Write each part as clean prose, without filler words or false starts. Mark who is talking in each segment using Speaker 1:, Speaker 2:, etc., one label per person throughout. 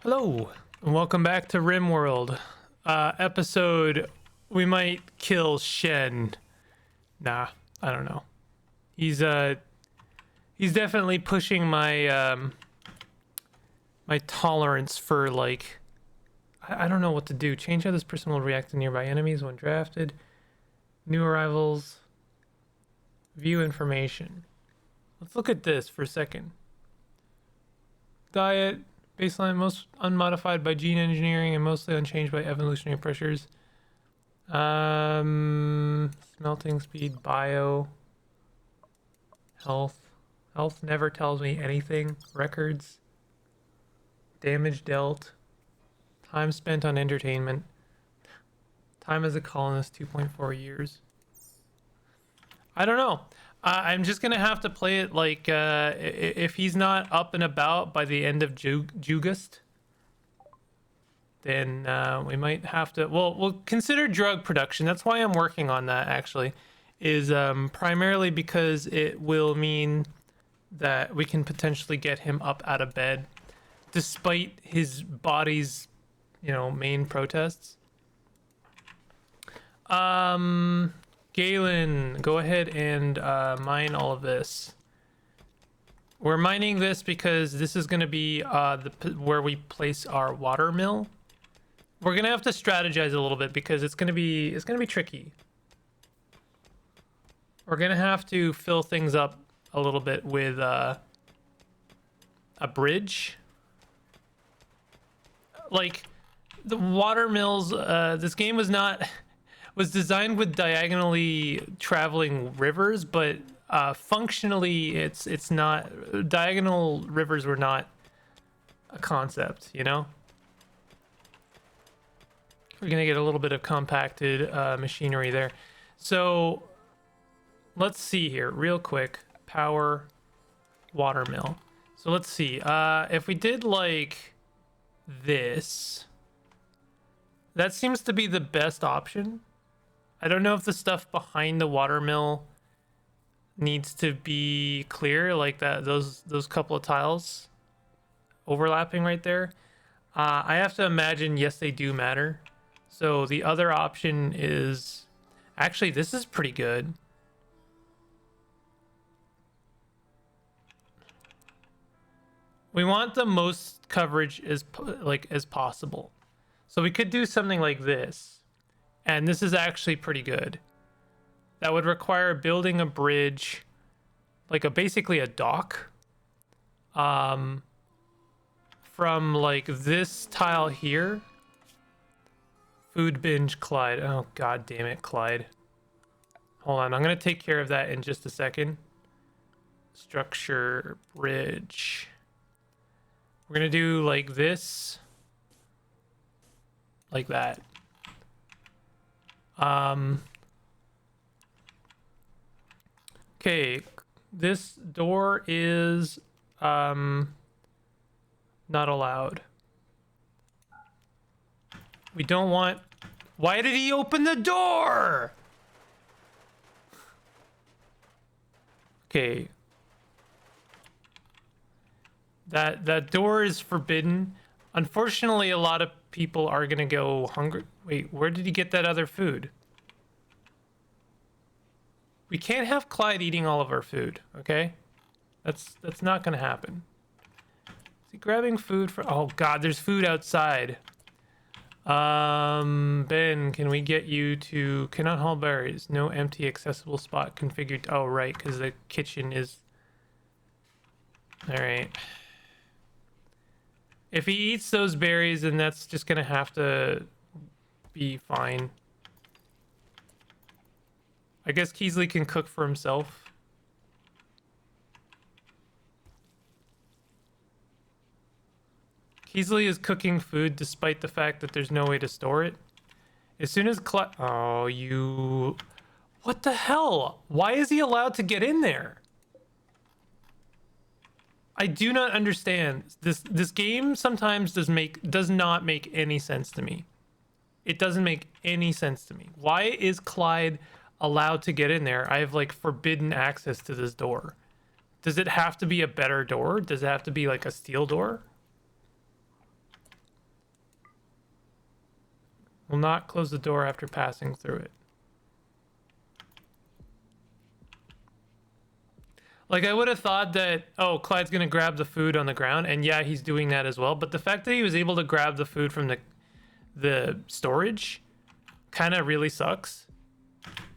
Speaker 1: Hello, and welcome back to Rimworld. Episode, we might kill Shen. Nah, I don't know. He's definitely pushing my my tolerance for like I don't know what to do. Change how this person will react to nearby enemies when drafted. New arrivals. View information. Let's look at this for a second. Diet. Baseline most unmodified by gene engineering and mostly unchanged by evolutionary pressures. Smelting speed, bio, health. Health never tells me anything. Records. Damage dealt. Time spent on entertainment. Time as a colonist, 2.4 years. I don't know. I'm just gonna have to play it like if he's not up and about by the end of Jugust, then we might have to. Well, we'll consider drug production. That's why I'm working on that. Actually, is primarily because it will mean that we can potentially get him up out of bed, despite his body's, main protests. Galen, go ahead and mine all of this. We're mining this because this is going to be where we place our watermill. We're going to have to strategize a little bit because it's going to be tricky. We're going to have to fill things up a little bit with a bridge. Like the watermills, this game was designed with diagonally traveling rivers, but functionally it's not. Diagonal rivers were not a concept, We're gonna get a little bit of compacted machinery there. So let's see here real quick. Power watermill. So let's see if we did like this, that seems to be the best option. I don't know if the stuff behind the watermill needs to be clear, like that. Those couple of tiles overlapping right there. I have to imagine, yes, they do matter. So the other option is actually this is pretty good. We want the most coverage as possible. So we could do something like this. And this is actually pretty good. That would require building a bridge, like basically a dock, from like this tile here. Food binge, Clyde. Oh, god damn it, Clyde. Hold on, I'm gonna take care of that in just a second. Structure, bridge. We're gonna do like this, like that. Okay, this door is not allowed. We don't want. Why did he open the door? Okay. That door is forbidden. Unfortunately, a lot of people are gonna go hungry. Wait, where did he get that other food? We can't have Clyde eating all of our food, okay? That's not gonna happen. Is he grabbing food for? Oh god, there's food outside. Ben, can we get you to cannot haul berries? No empty accessible spot configured. Oh right, because the kitchen is. All right. If he eats those berries, then that's just gonna have to be fine. I guess Keesley can cook for himself. Keesley is cooking food despite the fact that there's no way to store it. As soon as oh, you... What the hell? Why is he allowed to get in there? I do not understand. This game sometimes does not make any sense to me. It doesn't make any sense to me. Why is Clyde allowed to get in there? I have like forbidden access to this door. Does it have to be a better door? Does it have to be like a steel door? Will not close the door after passing through it. Like, I would have thought that, oh, Clyde's gonna grab the food on the ground, and yeah, he's doing that as well. But the fact that he was able to grab the food from the storage kind of really sucks.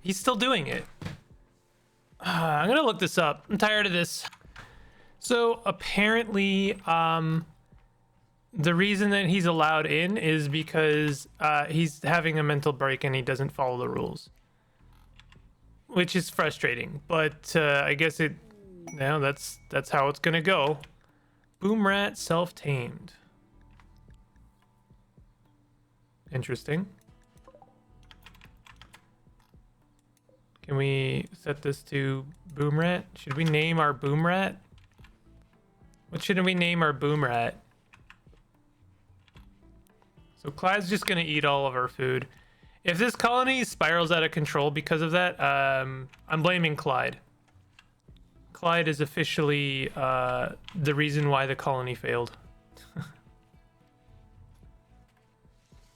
Speaker 1: He's still doing it. I'm gonna look this up. I'm tired of this. So apparently, the reason that he's allowed in is because he's having a mental break and he doesn't follow the rules, which is frustrating. But I guess it, that's how it's gonna go. Boom rat self-tamed. Interesting. Can we set this to boom rat? Should we name our boom rat? What should we name our boom rat? So Clyde's just gonna eat all of our food. If this colony spirals out of control because of that, I'm blaming Clyde. Clyde is officially the reason why the colony failed.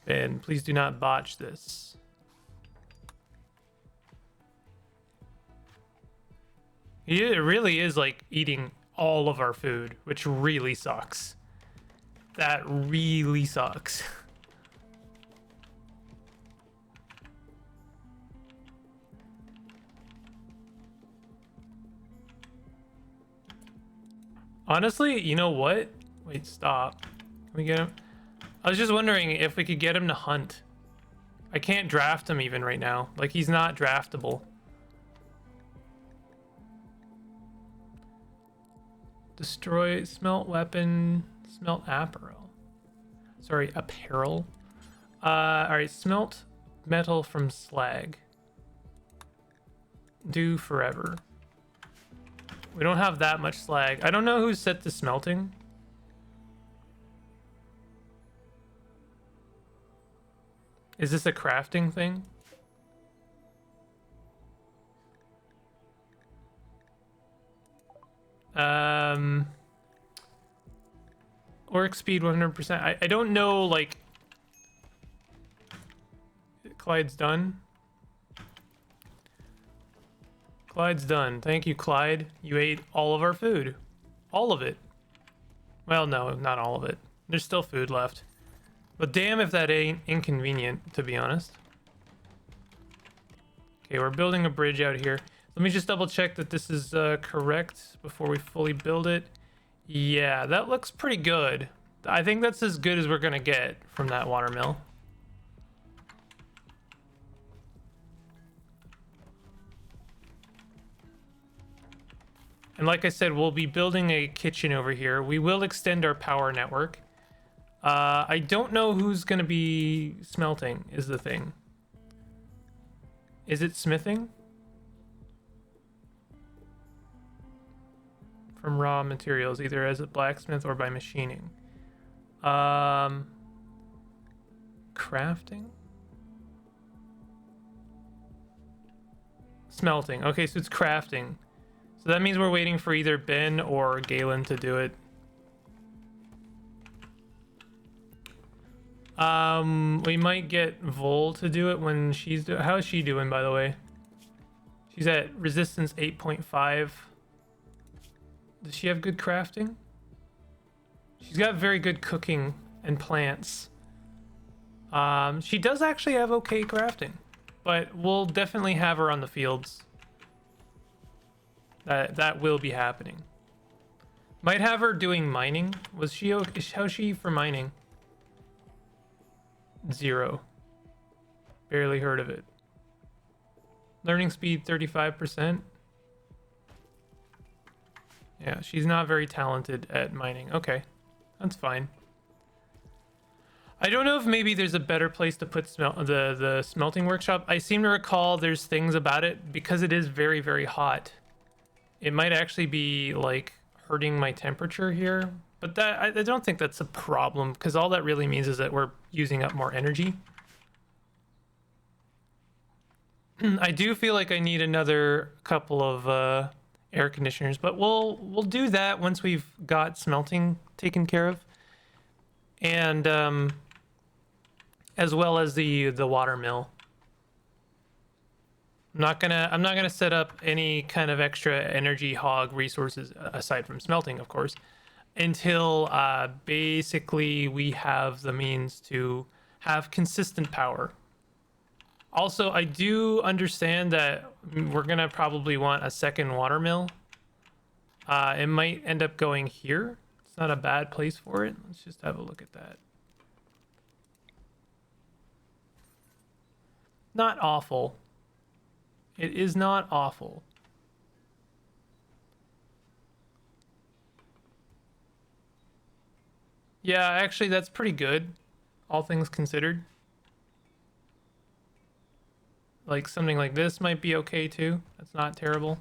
Speaker 1: And please do not botch this. It really is like eating all of our food, which really sucks. That really sucks. Honestly, you know what? Wait, stop. Can we get him? I was just wondering if we could get him to hunt. I can't draft him even right now. Like, he's not draftable. Destroy smelt weapon, smelt apparel. Sorry, apparel. Alright, smelt metal from slag. Do forever. We don't have that much slag. I don't know who's set the smelting. Is this a crafting thing? Orc speed 100%. I don't know, like... Clyde's done. Clyde's done. Thank you, Clyde. You ate all of our food. All of it. Well, no, not all of it. There's still food left. But damn if that ain't inconvenient, to be honest. Okay, we're building a bridge out here. Let me just double check that this is correct before we fully build it. Yeah, that looks pretty good. I think that's as good as we're gonna get from that watermill. And like I said, we'll be building a kitchen over here. We will extend our power network. I don't know who's gonna be smelting is the thing. Is it smithing? From raw materials, either as a blacksmith or by machining. Crafting? Smelting. Okay, so it's crafting. So that means we're waiting for either Ben or Galen to do it. We might get Vol to do it when she's doing. How is she doing, by the way? She's at resistance 8.5. Does she have good crafting? She's got very good cooking and plants. She does actually have okay crafting, but we'll definitely have her on the fields. That will be happening. Might have her doing mining. Was she okay? How's she for mining? 0. Barely heard of it. Learning speed 35%. Yeah, she's not very talented at mining. Okay, that's fine. I don't know if maybe there's a better place to put the smelting workshop. I seem to recall there's things about it because it is very, very hot. It might actually be like hurting my temperature here, but that I don't think that's a problem because all that really means is that we're using up more energy. I do feel like I need another couple of air conditioners, but we'll do that once we've got smelting taken care of. And as well as the watermill. I'm not gonna set up any kind of extra energy hog resources aside from smelting, of course, until basically we have the means to have consistent power. Also, I do understand that we're gonna probably want a second watermill. It might end up going here. It's not a bad place for it. Let's just have a look at that. Not awful. It is not awful. Yeah, actually, that's pretty good, all things considered. Like, something like this might be okay, too. That's not terrible.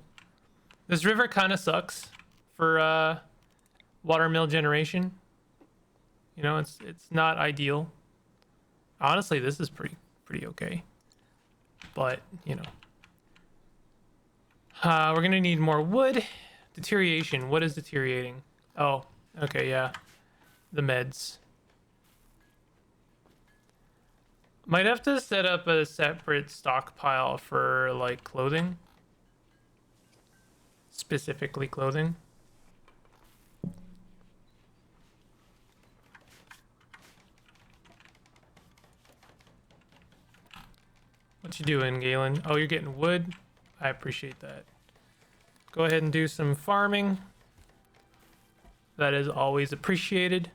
Speaker 1: This river kind of sucks for watermill generation. You know, it's not ideal. Honestly, this is pretty okay. But, you know. We're gonna need more wood. Deterioration. What is deteriorating? Oh, okay, yeah. The meds. Might have to set up a separate stockpile for, like, clothing. Specifically clothing. What you doing, Galen? Oh, you're getting wood? I appreciate that. Go ahead and do some farming. That is always appreciated.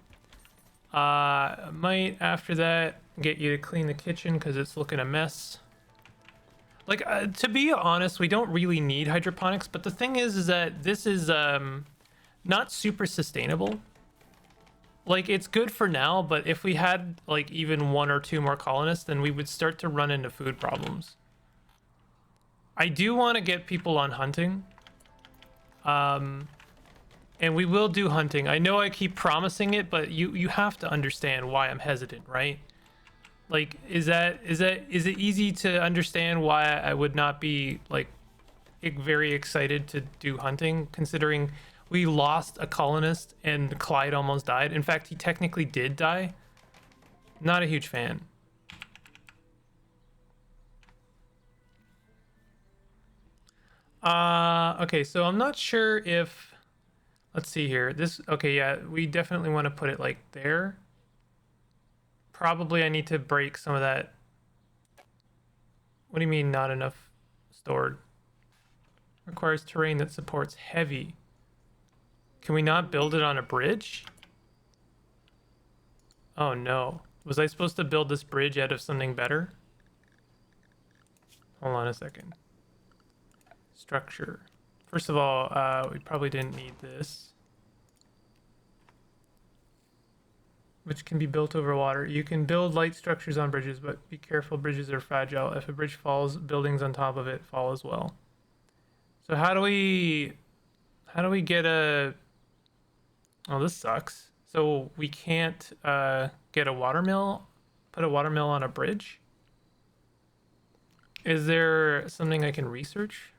Speaker 1: Might, after that, get you to clean the kitchen because it's looking a mess. Like, to be honest, we don't really need hydroponics, but the thing is that this is not super sustainable. Like, it's good for now, but if we had, like, even 1 or 2 more colonists, then we would start to run into food problems. I do want to get people on hunting. And we will do hunting. I know I keep promising it, but you have to understand why I'm hesitant, right? Like, is it easy to understand why I would not be, like, very excited to do hunting, considering we lost a colonist and Clyde almost died? In fact, he technically did die. Not a huge fan. Okay, so I'm not sure if, let's see here. Okay, yeah, we definitely want to put it like there. Probably I need to break some of that. What do you mean not enough stored? Requires terrain that supports heavy. Can we not build it on a bridge? Oh no. Was I supposed to build this bridge out of something better? Hold on a second. Structure. First of all, we probably didn't need this. Which can be built over water. You can build light structures on bridges, but be careful, bridges are fragile. If a bridge falls, buildings on top of it fall as well. So how do we get a... Oh, this sucks. So we can't get a watermill, put a watermill on a bridge? Is there something I can research?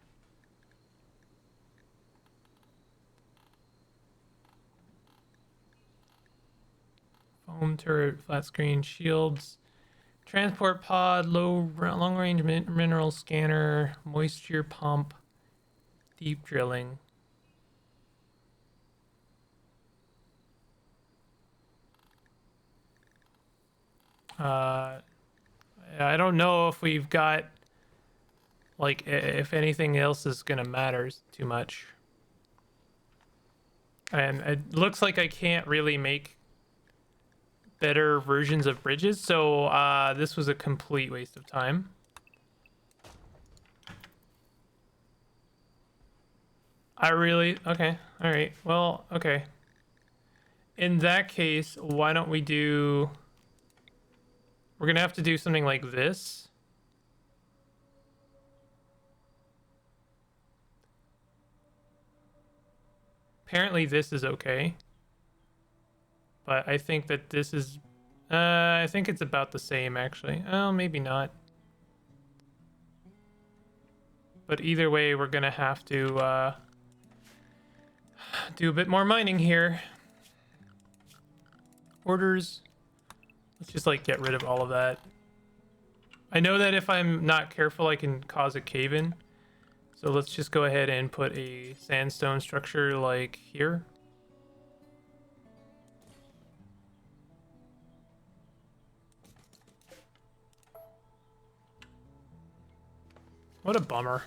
Speaker 1: Foam turret, flat screen, shields, transport pod, long range mineral scanner, moisture pump, deep drilling. I don't know if we've got, like, if anything else is gonna matter too much. And it looks like I can't really make better versions of bridges, so this was a complete waste of time. Okay, all right, well, okay. In that case, why don't we do... We're gonna have to do something like this. Apparently this is okay. But I think that this is... I think it's about the same, actually. Oh, maybe not. But either way, we're gonna have to do a bit more mining here. Orders. Let's just like get rid of all of that. I know that if I'm not careful, I can cause a cave-in. So let's just go ahead and put a sandstone structure like here. What a bummer.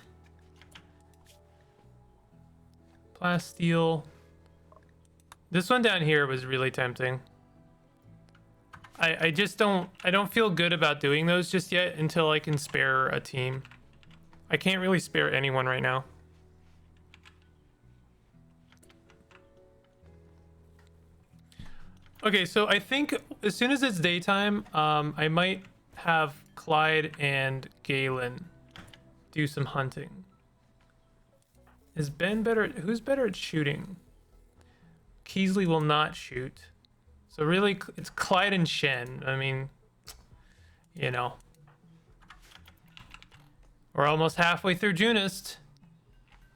Speaker 1: Plasteel. This one down here was really tempting. I just don't feel good about doing those just yet until I can spare a team. I can't really spare anyone right now. Okay, so I think as soon as it's daytime, I might have Clyde and Galen do some hunting. Is Ben better? Who's better at shooting? Keesley will not shoot. So really, it's Clyde and SHEN. I mean, you know. We're almost halfway through Junist.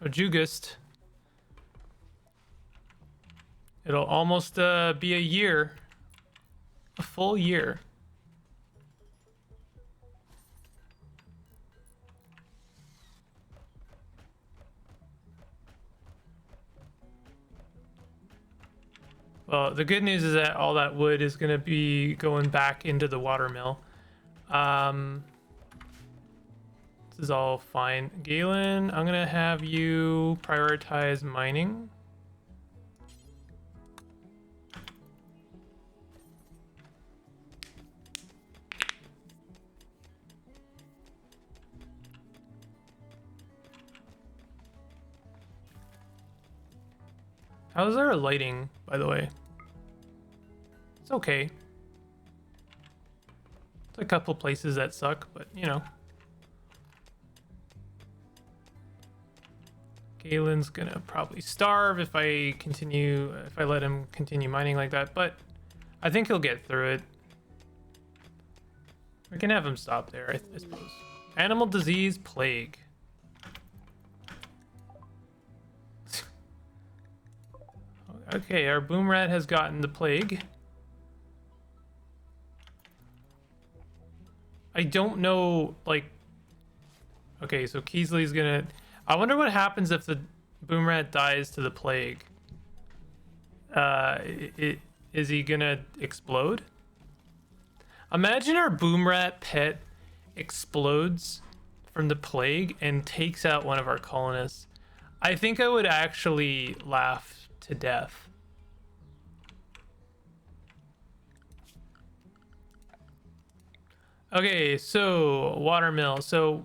Speaker 1: Or Jugust. It'll almost be a year. A full year. Well, the good news is that all that wood is going to be going back into the watermill. This is all fine. Galen, I'm going to have you prioritize mining. How's our lighting, by the way? It's okay. It's a couple places that suck, but you know. Galen's gonna probably starve if I let him continue mining like that, but I think he'll get through it. We can have him stop there, I suppose. Animal disease, plague. Okay, our boom rat has gotten the plague. I don't know, like... Okay, so Keesley's gonna... I wonder what happens if the boom rat dies to the plague. Is he gonna explode? Imagine our boom rat pet explodes from the plague and takes out one of our colonists. I think I would actually laugh to death. Okay, so watermill. So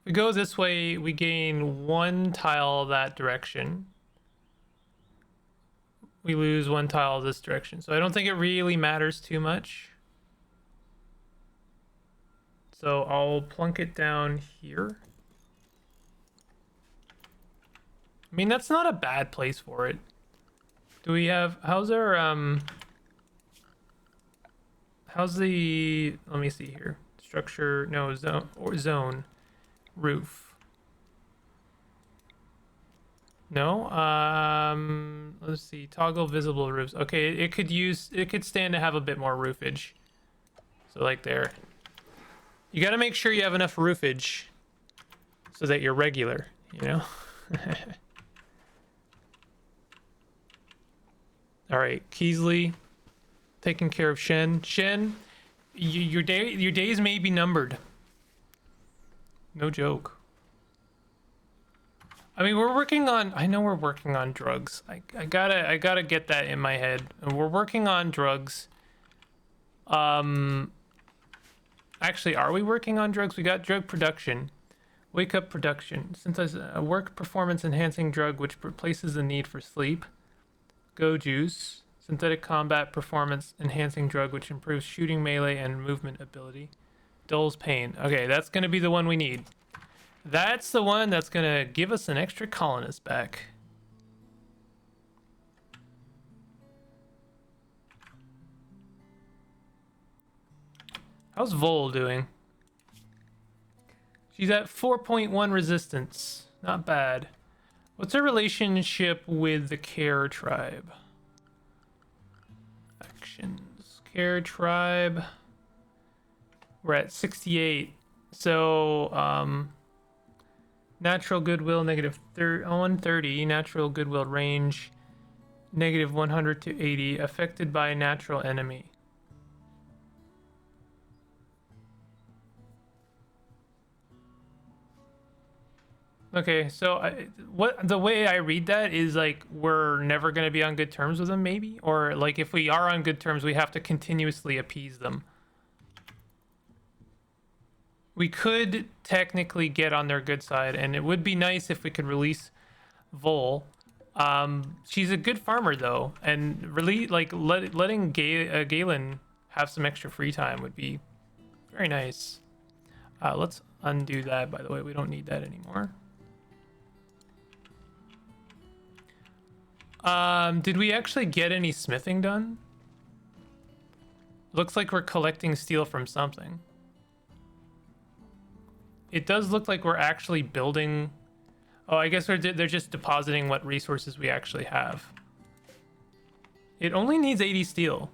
Speaker 1: if we go this way, we gain 1 tile that direction. We lose 1 tile this direction. So I don't think it really matters too much. So I'll plunk it down here. I mean, that's not a bad place for it. Do we have, how's our, how's the, let me see here. Structure, no, zone, roof. No, let's see, toggle visible roofs. Okay, it could stand to have a bit more roofage. So like there. You gotta make sure you have enough roofage so that you're regular, you know? All right, Keesley, taking care of SHEN. SHEN, your days may be numbered. No joke. I mean, we're working on. I know we're working on drugs. I gotta get that in my head. We're working on drugs. Actually, are we working on drugs? We got drug production. Wake up production. Synthesize a work performance enhancing drug which replaces the need for sleep. Go juice. Synthetic combat performance enhancing drug which improves shooting, melee, and movement ability. Dulls pain. Okay, that's gonna be the one we need. That's the one that's gonna give us an extra colonist back. How's Vol doing? She's at 4.1 resistance. Not bad. What's her relationship with the Care tribe? Actions. Care tribe. We're at 68. So natural goodwill negative 130. Natural goodwill range negative 100 to 80. Affected by natural enemy. Okay, so what the way I read that is like we're never going to be on good terms with them, maybe, or like if we are on good terms, we have to continuously appease them. We could technically get on their good side, and it would be nice if we could release Vol. She's a good farmer though, and really like letting Galen have some extra free time would be very nice. Let's undo that. By the way, we don't need that anymore. Did we actually get any smithing done? Looks like we're collecting steel from something. It does look like we're actually building. Oh, I guess they're just depositing what resources we actually have. It only needs 80 steel.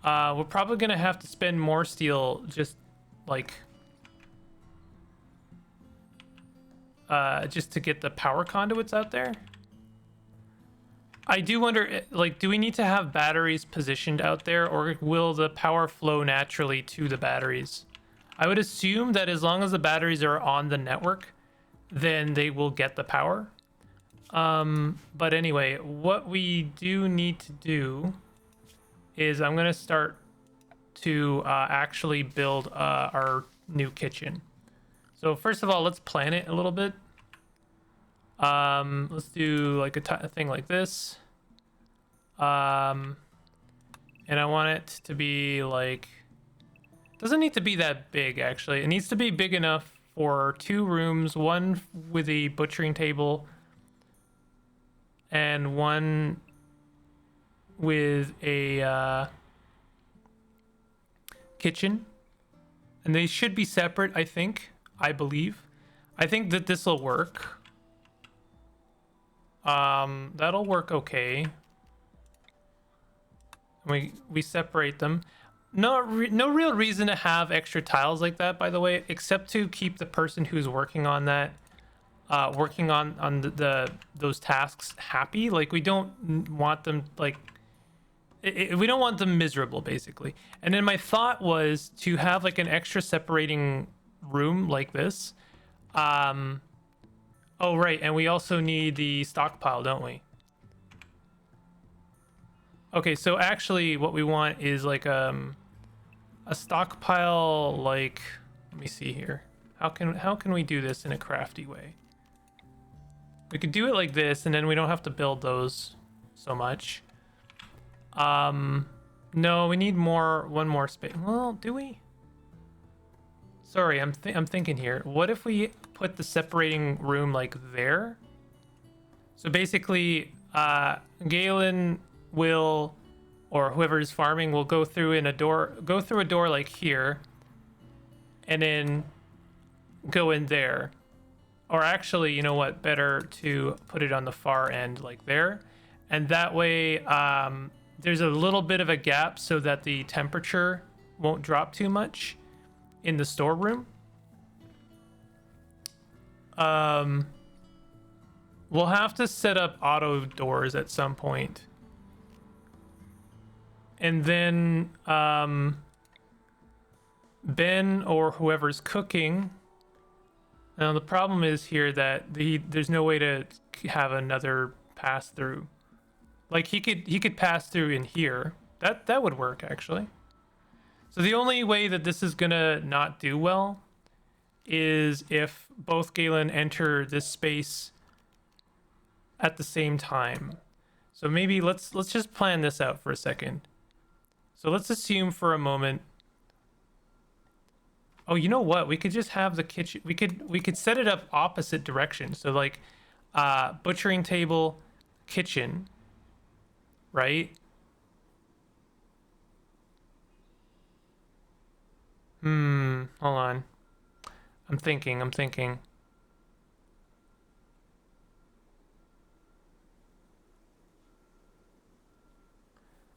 Speaker 1: We're probably gonna have to spend more steel just like just to get the power conduits out there. I do wonder, like, do we need to have batteries positioned out there, or will the power flow naturally to the batteries? I would assume that as long as the batteries are on the network, then they will get the power. But anyway, what we do need to do is I'm going to start to actually build our new kitchen. So first of all, let's plan it a little bit. Let's do like a thing like this. And I want it to be like, doesn't need to be that big actually. It needs to be big enough for 2 rooms, one with a butchering table and one with a kitchen. And they should be separate, I believe. I think that this will work. That'll work okay. We separate them. No real reason to have extra tiles like that, by the way, except to keep the person who's working on that, working on those tasks happy. Like we don't want them like, we don't want them miserable, basically. And then my thought was to have like an extra separating room like this. Oh, right, and we also need the stockpile, don't we? Okay, so actually what we want is like a stockpile, like, let me see here. How can we do this in a crafty way? We could do it like this, and then we don't have to build those so much. No, we need one more space. Well, do we? Sorry, I'm thinking here. What if we put the separating room like there? So basically, Galen will, or whoever is farming, will go through a door like here, and then go in there. Or actually, you know what? Better to put it on the far end like there, and that way, there's a little bit of a gap so that the temperature won't drop too much in the storeroom. We'll have to set up auto doors at some point. And then Ben or whoever's cooking. Now the problem is here that there's no way to have another pass through. Like he could pass through in here. That would work actually. So the only way that this is gonna not do well is if both Galen enter this space at the same time. So maybe let's just plan this out for a second. So let's assume for a moment. Oh, you know what? We could just have the kitchen. We could set it up opposite direction. So like, butchering table, kitchen, right? Hold on. I'm thinking.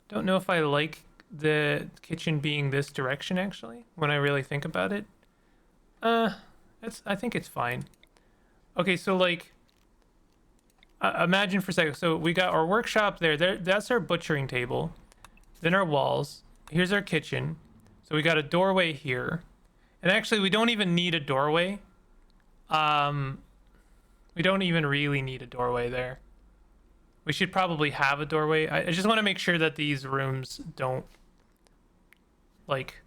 Speaker 1: Don't know if I like the kitchen being this direction, actually, when I really think about it. I think it's fine. Okay, so like, imagine for a second. So we got our workshop there. That's our butchering table. Then our walls. Here's our kitchen. So we got a doorway here. And actually, we don't even need a doorway. We don't even really need a doorway there. We should probably have a doorway. I just want to make sure that these rooms don't, like,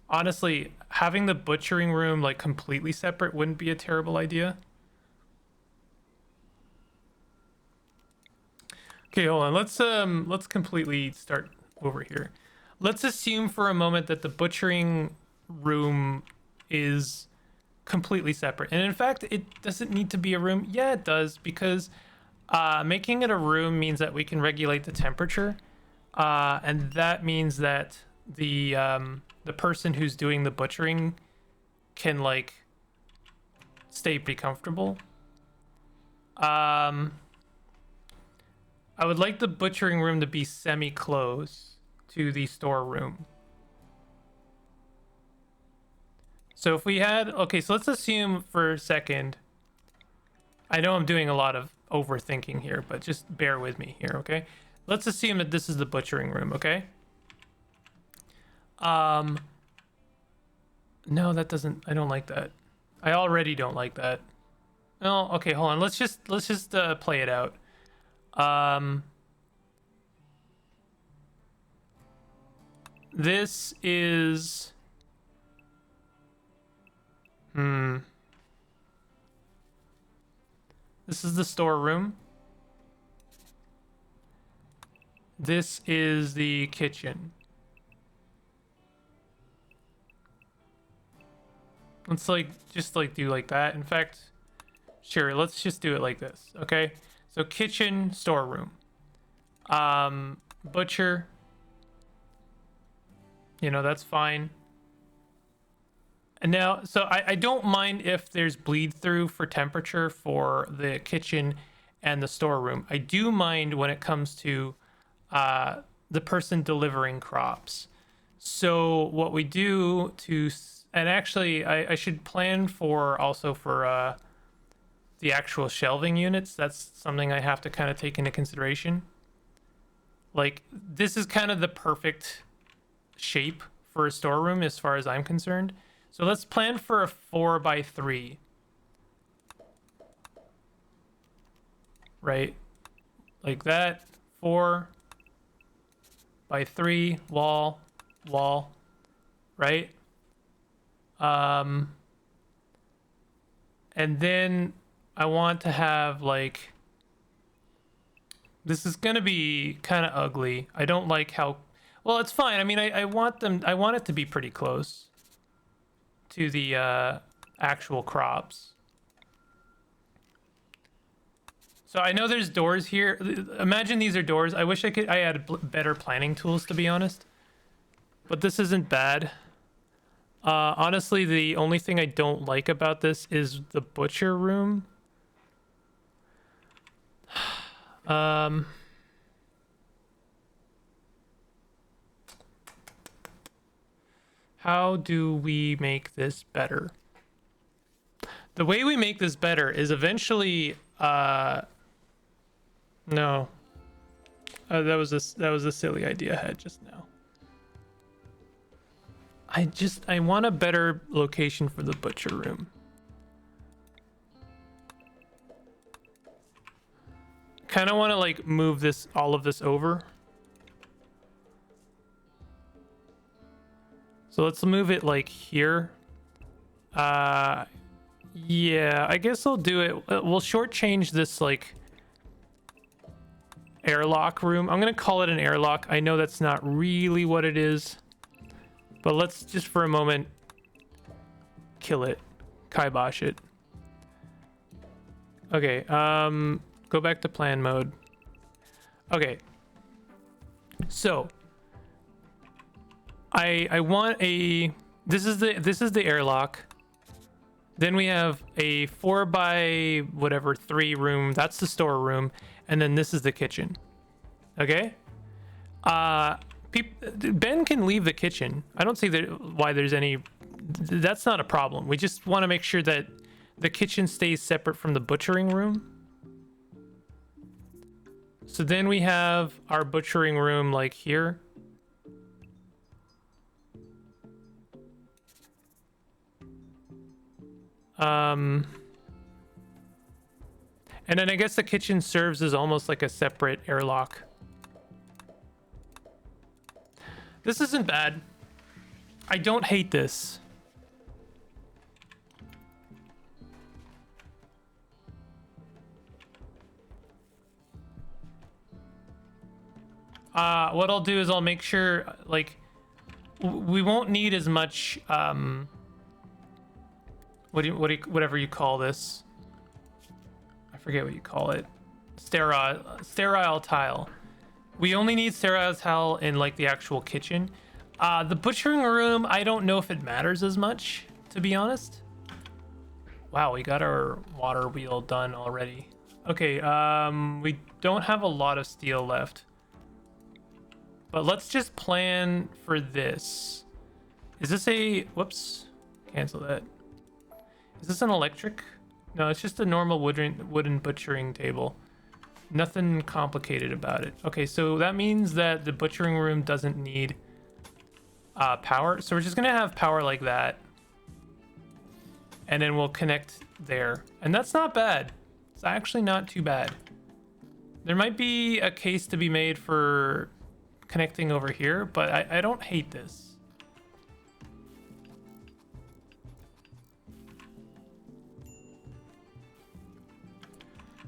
Speaker 1: honestly, having the butchering room like completely separate wouldn't be a terrible idea. Okay, hold on. Let's completely start over here. Let's assume for a moment that the butchering room is completely separate. And in fact, it doesn't need to be a room. Yeah, it does, because making it a room means that we can regulate the temperature. And that means that the person who's doing the butchering can like stay pretty comfortable. I would like the butchering room to be semi-close to the storeroom. So if we had, okay, so let's assume for a second, I know I'm doing a lot of overthinking here, but just bear with me here, okay? Let's assume that this is the butchering room, okay? No, that doesn't, I don't like that. I already don't like that. No, okay, hold on. Let's just play it out. This is, this is the storeroom. This is the kitchen. Let's like just like do like that. In fact, sure, let's just do it like this, okay? So kitchen, storeroom. Butcher. You know, that's fine. And now, so I don't mind if there's bleed through for temperature for the kitchen and the storeroom. I do mind when it comes to the person delivering crops. So what we do to, and actually I should plan for also for the actual shelving units. That's something I have to kind of take into consideration. Like, this is kind of the perfect shape for a storeroom as far as I'm concerned. So let's plan for a 4x3. Right? Like that. 4x3 wall, wall, right? And then I want to have like, this is gonna be kind of ugly. I don't like how, well, it's fine. I mean, I want it to be pretty close to the actual crops. So I know there's doors here. Imagine these are doors. I wish I had better planning tools, to be honest. But this isn't bad. Honestly, the only thing I don't like about this is the butcher room. How do we make this better? The way we make this better is eventually, no. That was a silly idea I had just now. I want a better location for the butcher room. Kind of want to like move all of this over. So let's move it like here. Yeah, I guess I'll do it. We'll shortchange this like airlock room. I'm gonna call it an airlock. I know that's not really what it is, but let's just for a moment kill it, kibosh it. Okay, go back to plan mode. Okay, so I want a, this is the airlock. Then we have a 4x3 room. That's the storeroom. And then this is the kitchen. Okay. Ben can leave the kitchen. I don't see why there's any. That's not a problem. We just want to make sure that the kitchen stays separate from the butchering room. So then we have our butchering room like here. And then I guess the kitchen serves as almost like a separate airlock. This isn't bad. I don't hate this. What I'll do is I'll make sure, like, we won't need as much, whatever you call this. I forget what you call it. Sterile tile. We only need sterile tile in, like, the actual kitchen. The butchering room, I don't know if it matters as much, to be honest. Wow, we got our water wheel done already. Okay, we don't have a lot of steel left. But let's just plan for this. Is this a... Whoops. Cancel that. Is this an electric? No, it's just a normal wooden butchering table. Nothing complicated about it. Okay, so that means that the butchering room doesn't need power. So we're just going to have power like that. And then we'll connect there. And that's not bad. It's actually not too bad. There might be a case to be made for connecting over here, but I don't hate this.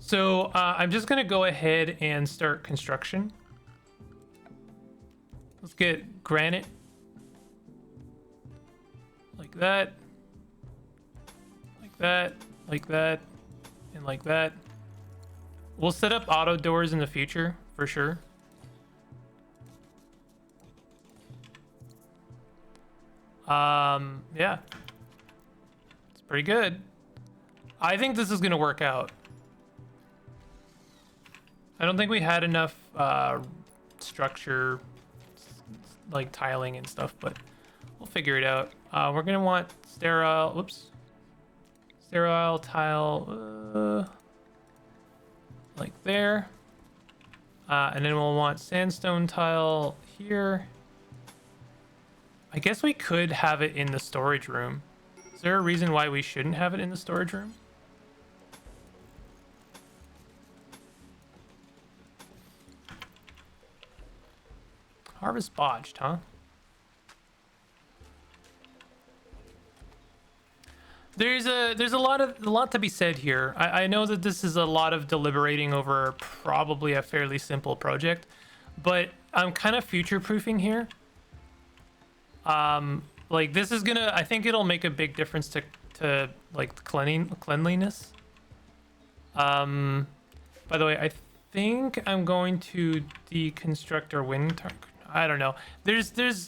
Speaker 1: So I'm just gonna go ahead and start construction. Let's get granite like that, like that, like that, and like that. We'll set up auto doors in the future for sure. Yeah, it's pretty good. I think this is gonna work out. I don't think we had enough structure, like tiling and stuff, but we'll figure it out. We're gonna want sterile, whoops, sterile tile like there, and then we'll want sandstone tile here. I guess we could have it in the storage room. Is there a reason why we shouldn't have it in the storage room? Harvest botched, huh? There's a lot to be said here. I know that this is a lot of deliberating over probably a fairly simple project, but I'm kind of future-proofing here. Like this is gonna, I think it'll make a big difference to like cleanliness. By the way, I think I'm going to deconstruct our wind turbine. I don't know.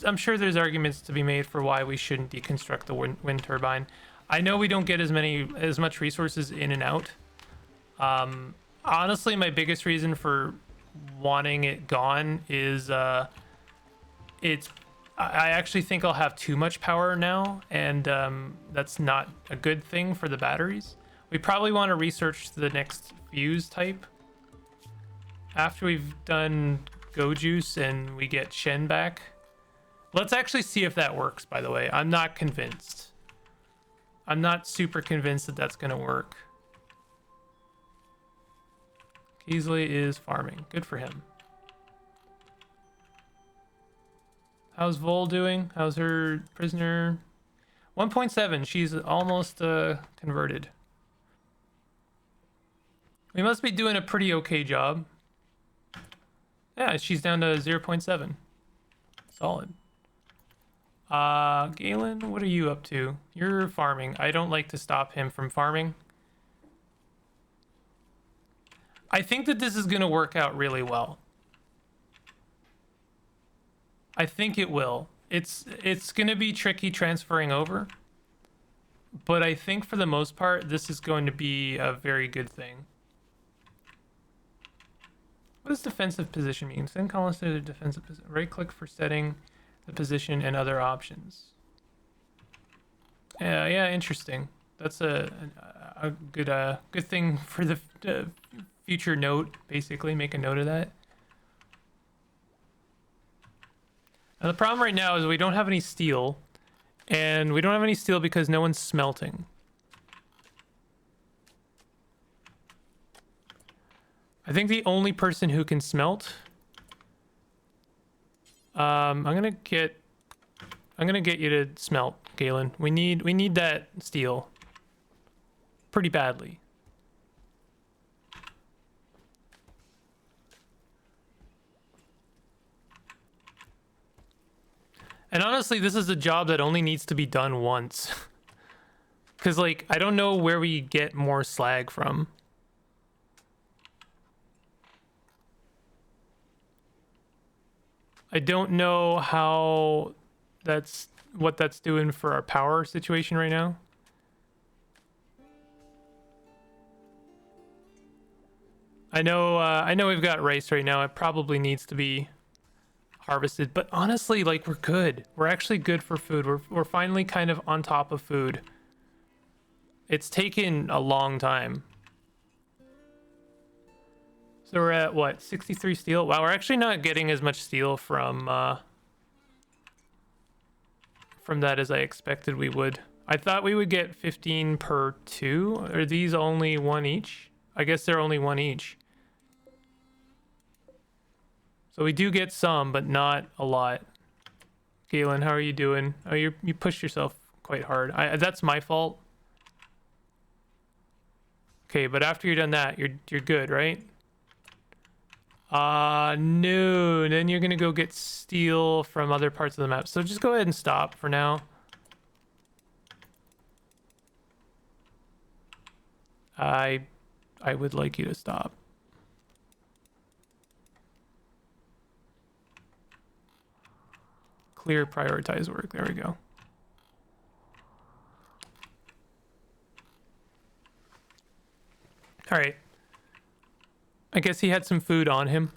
Speaker 1: I'm sure there's arguments to be made for why we shouldn't deconstruct the wind turbine. I know we don't get as much resources in and out. Honestly, my biggest reason for wanting it gone is I actually think I'll have too much power now, and that's not a good thing for the batteries. We probably want to research the next fuse type after we've done Go Juice and we get SHEN back. Let's actually see if that works, by the way. I'm not convinced. I'm not super convinced that that's going to work. Keasley is farming. Good for him. How's Vol doing? How's her prisoner? 1.7. She's almost converted. We must be doing a pretty okay job. Yeah, she's down to 0.7. Solid. Galen, what are you up to? You're farming. I don't like to stop him from farming. I think that this is going to work out really well. I think it will. It's going to be tricky transferring over, but I think for the most part, this is going to be a very good thing. What does defensive position mean? Send colonists to the defensive position. Right click for setting the position and other options. Yeah, interesting. That's a good thing for the future note. Basically, make a note of that. Now the problem right now is we don't have any steel, and we don't have any steel because no one's smelting. I think the only person who can smelt. I'm gonna get you to smelt, Galen. We need that steel pretty badly. And honestly, this is a job that only needs to be done once. Cause like I don't know where we get more slag from. I don't know how what that's doing for our power situation right now. I know we've got rice right now. It probably needs to be harvested, but honestly, like we're good. We're actually good for food. We're finally kind of on top of food. It's taken a long time. So we're at what, 63 steel? Wow, we're actually not getting as much steel from that as I expected we would. I thought we would get 15 per 2. Are these only 1 each? I guess they're only 1 each. So we do get some, but not a lot. Galen, how are you doing? Oh, you pushed yourself quite hard. That's my fault. Okay, but after you're done that, you're good, right? No. Then you're gonna go get steel from other parts of the map. So just go ahead and stop for now. I would like you to stop. Clear, prioritize work. There we go. All right. I guess he had some food on him.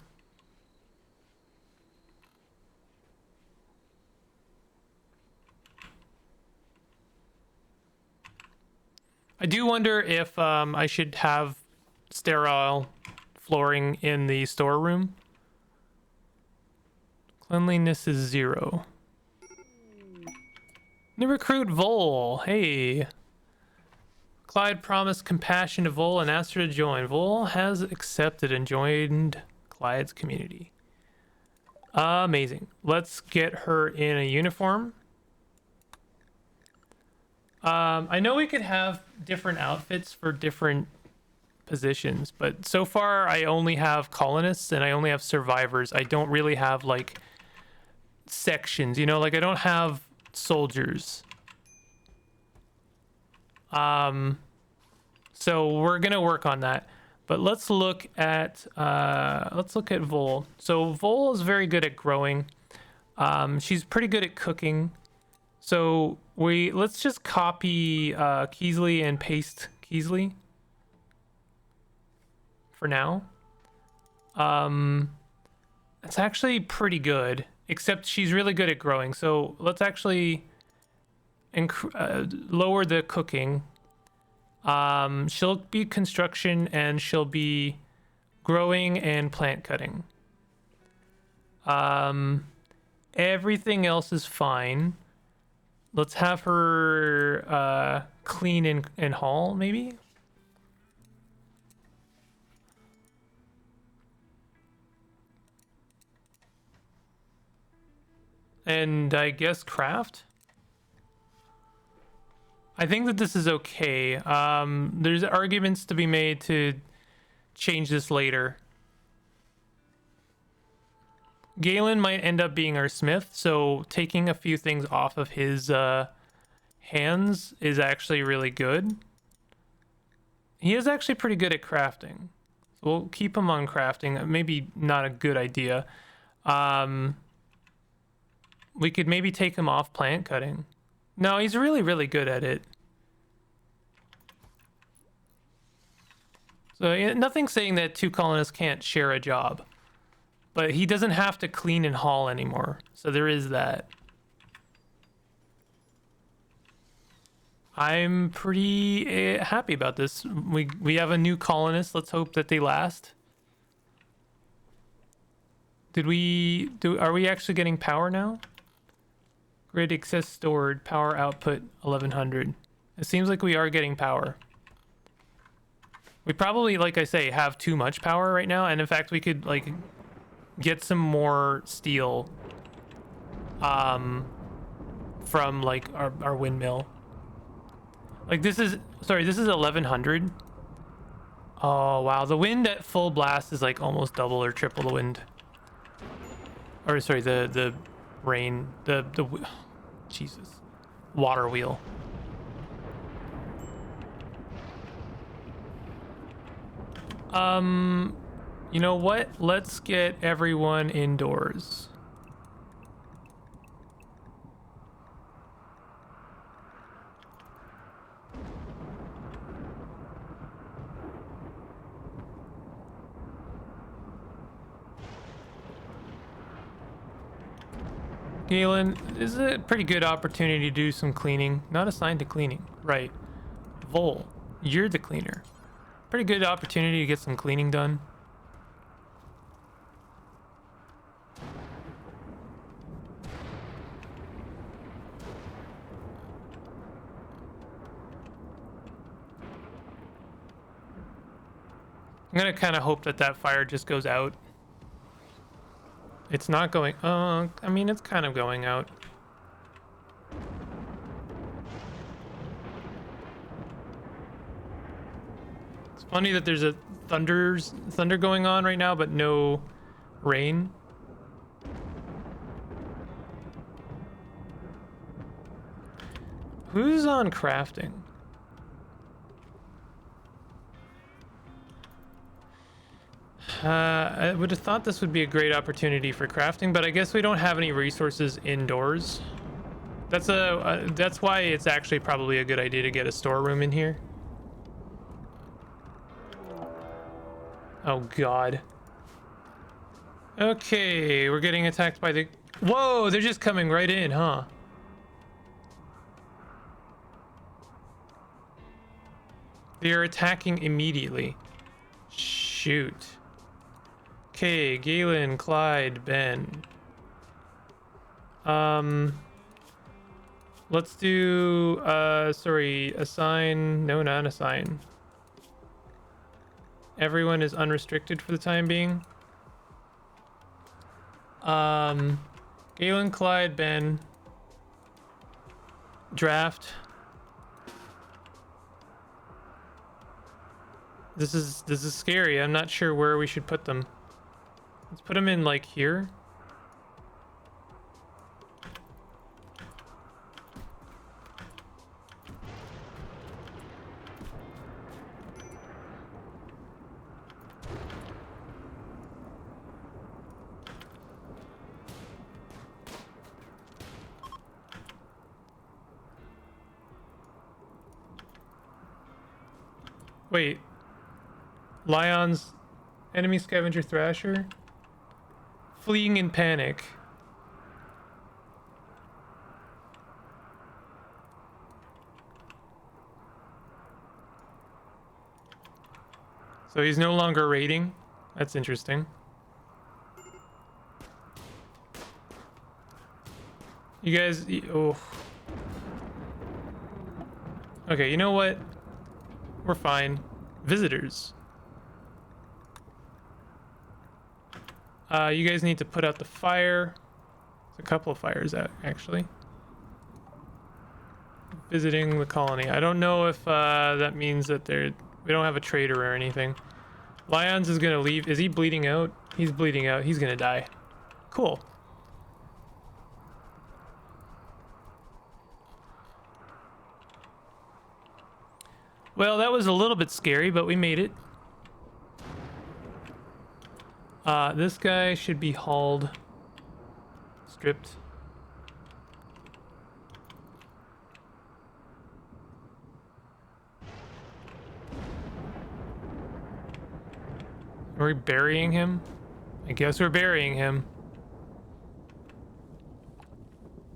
Speaker 1: I do wonder if I should have sterile flooring in the storeroom. Cleanliness is 0. New recruit Vol. Hey. Clyde promised compassion to Vol and asked her to join. Vol has accepted and joined Clyde's community. Amazing. Let's get her in a uniform. I know we could have different outfits for different positions, but so far I only have colonists and I only have survivors. I don't really have like sections, you know, like I don't have soldiers. So we're gonna work on that, but let's look at Vol. So Vol is very good at growing. She's pretty good at cooking. So let's just copy Keasley and paste Keasley for now. It's actually pretty good, except she's really good at growing. So let's actually lower the cooking. She'll be construction and she'll be growing and plant cutting. Everything else is fine. Let's have her clean and haul, maybe? And I guess craft? I think that this is okay. There's arguments to be made to change this later. Galen might end up being our smith, so taking a few things off of his hands is actually really good. He is actually pretty good at crafting. So we'll keep him on crafting. Maybe not a good idea. We could maybe take him off plant cutting. No, he's really, really good at it. So nothing saying that 2 colonists can't share a job. But he doesn't have to clean and haul anymore. So there is that. I'm pretty happy about this. We have a new colonist. Let's hope that they last. Are we actually getting power now? Grid excess stored, power output 1100. It seems like we are getting power. We probably, like I say, have too much power right now, and in fact we could like get some more steel from like our windmill. Like this is 1100. Oh wow, the wind at full blast is like almost double or triple the wind. Or sorry, the rain, Jesus, water wheel. You know what? Let's get everyone indoors. Galen, this is a pretty good opportunity to do some cleaning. Not assigned to cleaning. Right. Vol, you're the cleaner. Pretty good opportunity to get some cleaning done. I'm gonna kind of hope that that fire just goes out. It's not going... I mean, it's kind of going out. It's funny that there's a thunder going on right now, but no rain. Who's on crafting? I would have thought this would be a great opportunity for crafting, but I guess we don't have any resources indoors. That's why it's actually probably a good idea to get a storeroom in here. Oh god. Okay, we're getting attacked by the... Whoa, they're just coming right in, huh? They're attacking immediately. Shoot. Okay, Galen, Clyde, Ben. Let's do, assign, no, not assign. Everyone is unrestricted for the time being. Galen, Clyde, Ben. Draft. This is scary. I'm not sure where we should put them. Let's put them in like here. Wait. Lions, enemy scavenger thrasher. Fleeing in panic. So he's no longer raiding. That's interesting. You guys... Oh. Okay, you know what? We're fine. Visitors. You guys need to put out the fire. There's a couple of fires out, actually. Visiting the colony. I don't know if that means that we don't have a trader or anything. Lions is gonna leave. Is he bleeding out? He's bleeding out. He's gonna die. Cool. Well, that was a little bit scary, but we made it. This guy should be hauled. Stripped. Are we burying him? I guess we're burying him.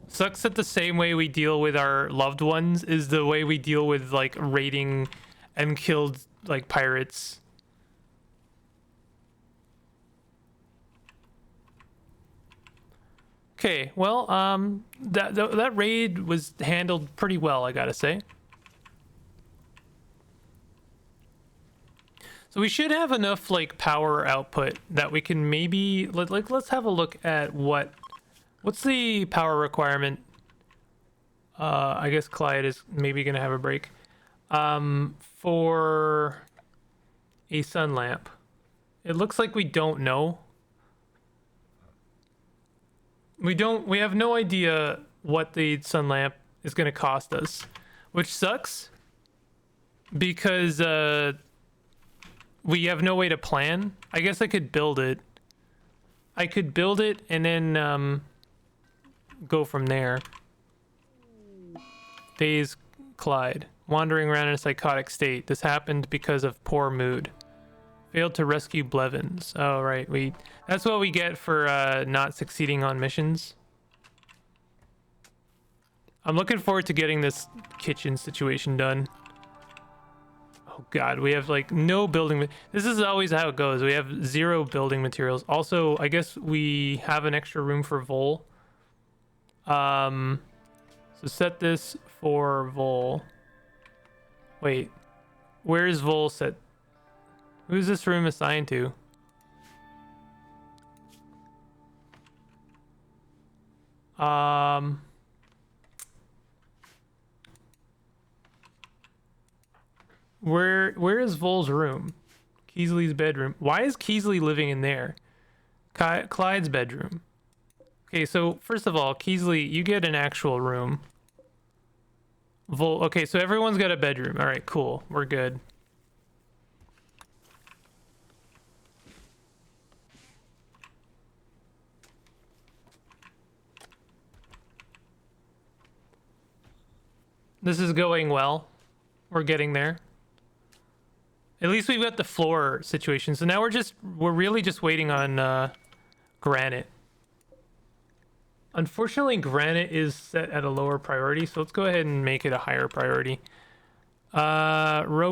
Speaker 1: Sucks that the same way we deal with our loved ones is the way we deal with like raiding and killed like pirates. Okay, well, that raid was handled pretty well, I gotta say. So we should have enough like power output that we can maybe let's have a look at what's the power requirement. I guess Clyde is maybe gonna have a break. For a sun lamp, it looks like we don't know. We have no idea what the sun lamp is going to cost us, which sucks because we have no way to plan. I guess I could build it. I could build it and then go from there. Days Clyde, wandering around in a psychotic state. This happened because of poor mood. Failed to rescue Blevins. Oh, right. That's what we get for not succeeding on missions. I'm looking forward to getting this kitchen situation done. Oh, God. We have, like, no building... This is always how it goes. We have 0 building materials. Also, I guess we have an extra room for Vol. So set this for Vol. Wait. Where is Vol set? Who's this room assigned to? Where is Vol's room? Keesley's bedroom. Why is Keesley living in there? Clyde's bedroom. Okay, so first of all, Keesley, you get an actual room. Vol. Okay, so everyone's got a bedroom. All right, cool. We're good. This is going well. We're getting there. At least we've got the floor situation. So now we're really just waiting on granite. Unfortunately, granite is set at a lower priority, so let's go ahead and make it a higher priority. Robrier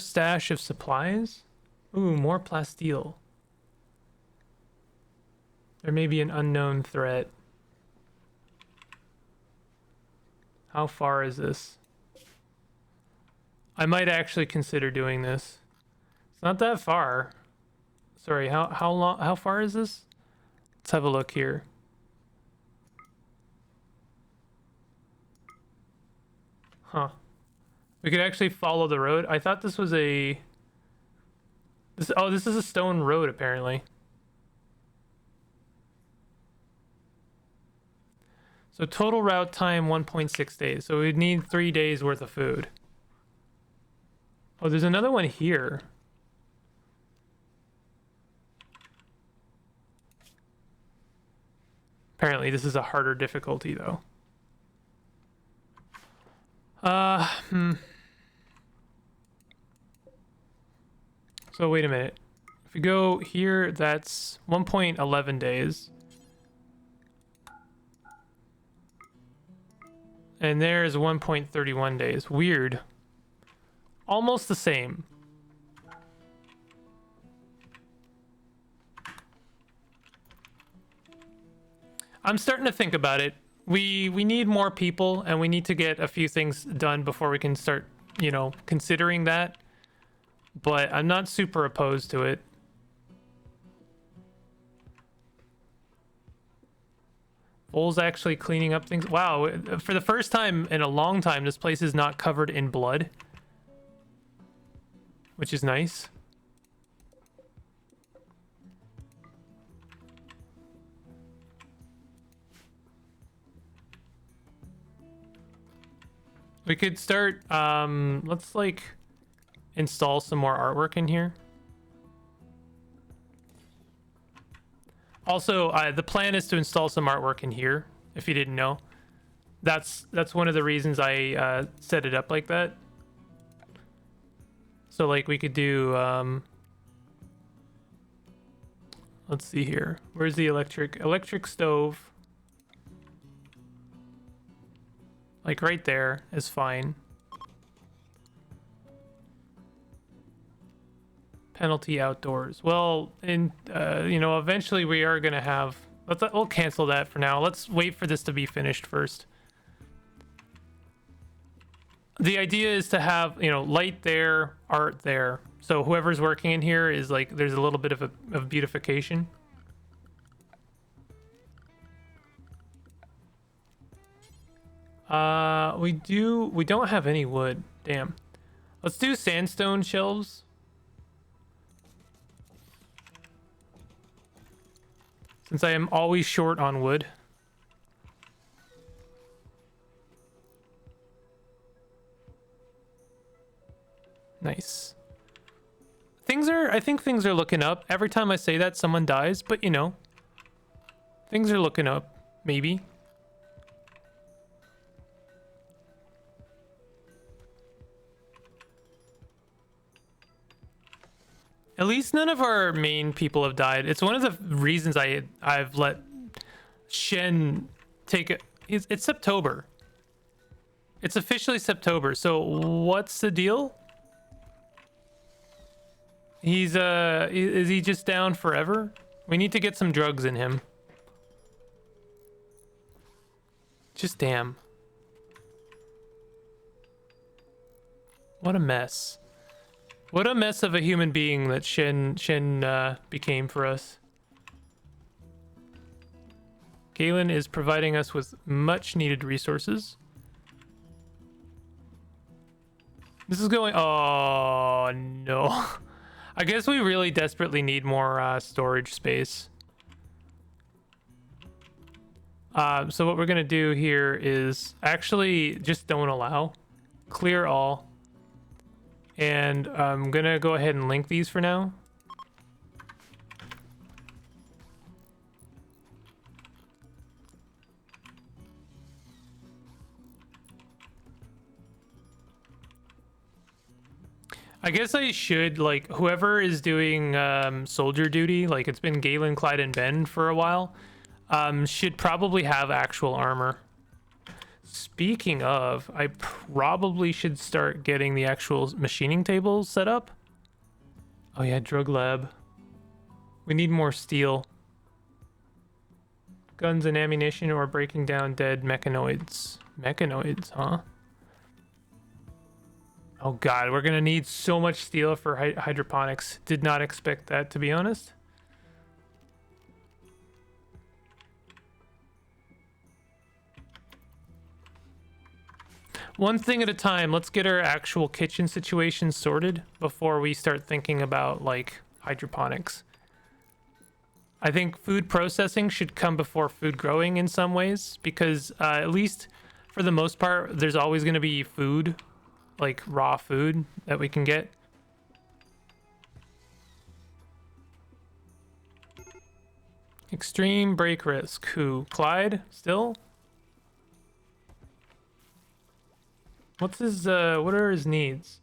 Speaker 1: stash of supplies. Ooh, more plasteel. There may be an unknown threat. How far is this? I might actually consider doing this. It's not that far. Sorry, how far is this? Let's have a look here. Huh. We could actually follow the road. I thought this was this is a stone road apparently. So total route time 1.6 days. So we'd need 3 days worth of food. Oh, there's another one here. Apparently this is a harder difficulty though. So wait a minute. If we go here, that's 1.11 days. And there's 1.31 days. Weird. Almost the same. I'm starting to think about it. We need more people, and we need to get a few things done before we can start, you know, considering that. But I'm not super opposed to it. Vol's actually cleaning up things. Wow, for the first time in a long time, this place is not covered in blood. Which is nice. We could start, let's like install some more artwork in here. Also, the plan is to install some artwork in here, if you didn't know. That's one of the reasons I set it up like that. So like we could do Let's see here. Where's the electric stove? Like right there is fine. Penalty outdoors. Well, you know, eventually we are gonna have. We'll cancel that for now. Let's wait for this to be finished first. The idea is to have, you know, light there, art there. So whoever's working in here is like, there's a little bit of beautification. We don't have any wood. Damn. Let's do sandstone shelves. Since I am always short on wood. Nice. I think things are looking up. Every time I say that, someone dies, but you know, things are looking up, maybe. At least none of our main people have died. It's one of the reasons I've let SHEN take it. It's September. It's officially September. So what's the deal? Is he just down forever? We need to get some drugs in him. Just damn. What a mess. What a mess of a human being that SHEN became for us. Galen is providing us with much needed resources. This is going... Oh, no. I guess we really desperately need more storage space. So what we're going to do here is actually just don't allow. Clear all. And I'm going to go ahead and link these for now. I guess I should, like, whoever is doing soldier duty, like it's been Galen, Clyde, and Ben for a while, should probably have actual armor. Speaking of, I probably should start getting the actual machining tables set up. Oh yeah, drug lab. We need more steel. Guns and ammunition or breaking down dead mechanoids. Mechanoids, huh? Oh god, we're gonna need so much steel for hydroponics. Did not expect that, to be honest. One thing at a time. Let's get our actual kitchen situation sorted before we start thinking about, like, hydroponics. I think food processing should come before food growing in some ways, because at least for the most part, there's always going to be food, like raw food that we can get. Extreme break risk. Who? Clyde? Still? What's his, what are his needs?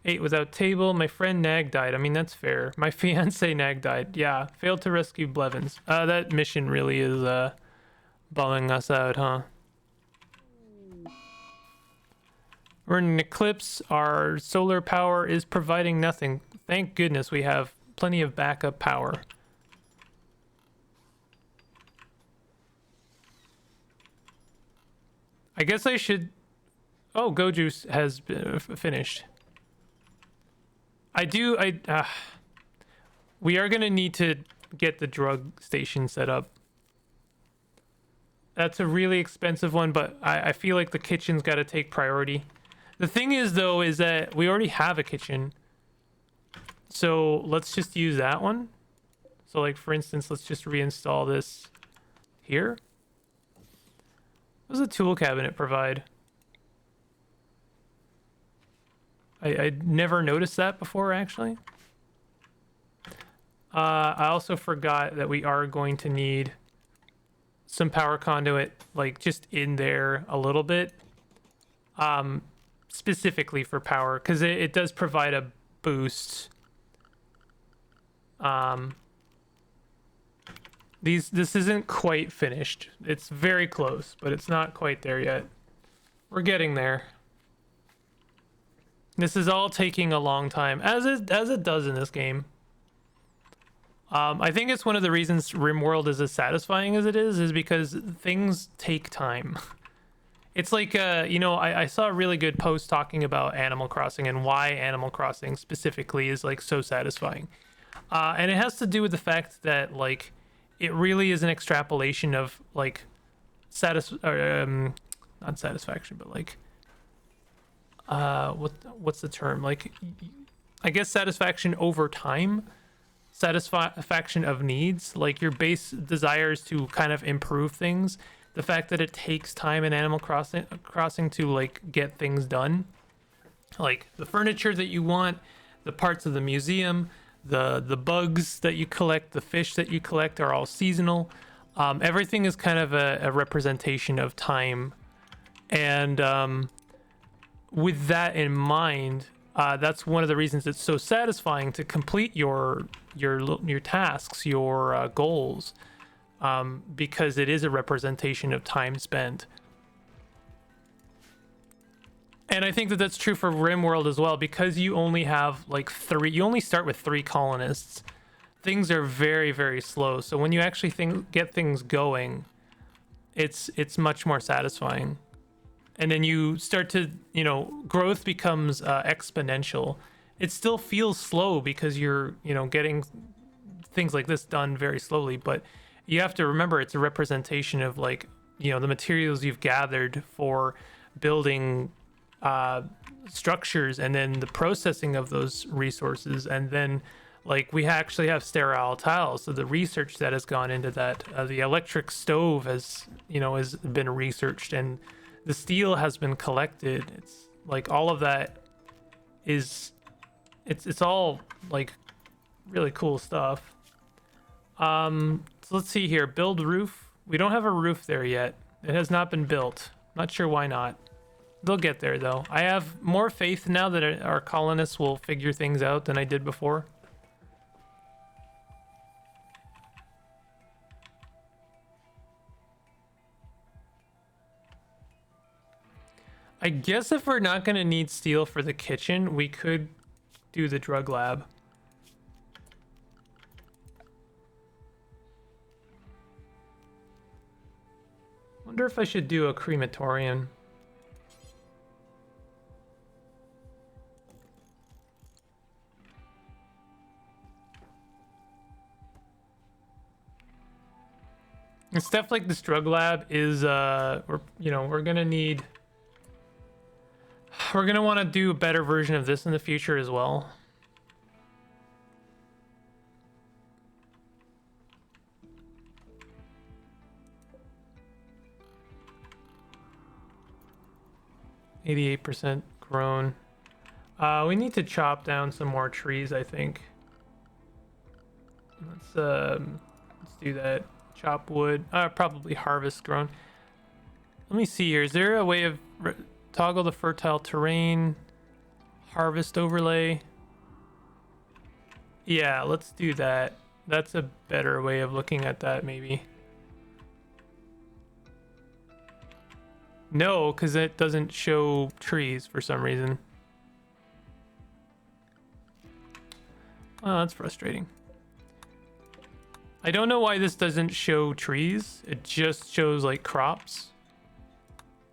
Speaker 1: 8 without table. My friend Nag died. I mean, that's fair. My fiance Nag died. Yeah. Failed to rescue Blevins. That mission really is, bumming us out, huh? We're in an eclipse. Our solar power is providing nothing. Thank goodness we have plenty of backup power. I guess I should... Oh, Go Juice has been finished. We are gonna need to get the drug station set up. That's a really expensive one, but I feel like the kitchen's got to take priority. The thing is, though, is that we already have a kitchen. So let's just use that one. So, like, for instance, let's just reinstall this here. What does a tool cabinet provide? I never noticed that before, actually. I also forgot that we are going to need some power conduit, like, just in there a little bit. Specifically for power, because it does provide a boost. This isn't quite finished. It's very close, but it's not quite there yet. We're getting there. This is all taking a long time, as it does in this game. I think it's one of the reasons Rimworld is as satisfying as it is because things take time. It's like, you know, I saw a really good post talking about Animal Crossing and why Animal Crossing specifically is like so satisfying. And it has to do with the fact that like it really is an extrapolation of like not satisfaction, but like what's the term? Like I guess satisfaction over time, satisfaction of needs, like your base desires to kind of improve things. The fact that it takes time in Animal Crossing to like get things done, like the furniture that you want, the parts of the museum, the bugs that you collect, the fish that you collect are all seasonal. Everything is kind of a representation of time, and with that in mind, that's one of the reasons it's so satisfying to complete your tasks, your goals. Because it is a representation of time spent. And I think that that's true for Rimworld as well, because you only have like you only start with 3 colonists. Things are very, very slow. So when you actually get things going, it's much more satisfying. And then you start to, you know, growth becomes exponential. It still feels slow because you're, you know, getting things like this done very slowly, but you have to remember it's a representation of like, you know, the materials you've gathered for building structures, and then the processing of those resources, and then like we actually have sterile tiles, so the research that has gone into that, the electric stove has, you know, has been researched, and the steel has been collected. It's like all of that is it's all like really cool stuff. So let's see here. Build roof. We don't have a roof there yet. It has not been built. Not sure why not. They'll get there though. I have more faith now that our colonists will figure things out than I did before. I guess if we're not going to need steel for the kitchen, we could do the drug lab. Wonder if I should do a crematorium. And stuff like this drug lab is we're gonna want to do a better version of this in the future as well. %, grown. We need to chop down some more trees, I think. Let's do that. Chop wood. Probably harvest grown. Let me see here. Is there a way of toggle the fertile terrain? Harvest overlay. Yeah, let's do that. That's a better way of looking at that, maybe. No, because it doesn't show trees for some reason. Oh, that's frustrating. I don't know why this doesn't show trees. It just shows like crops.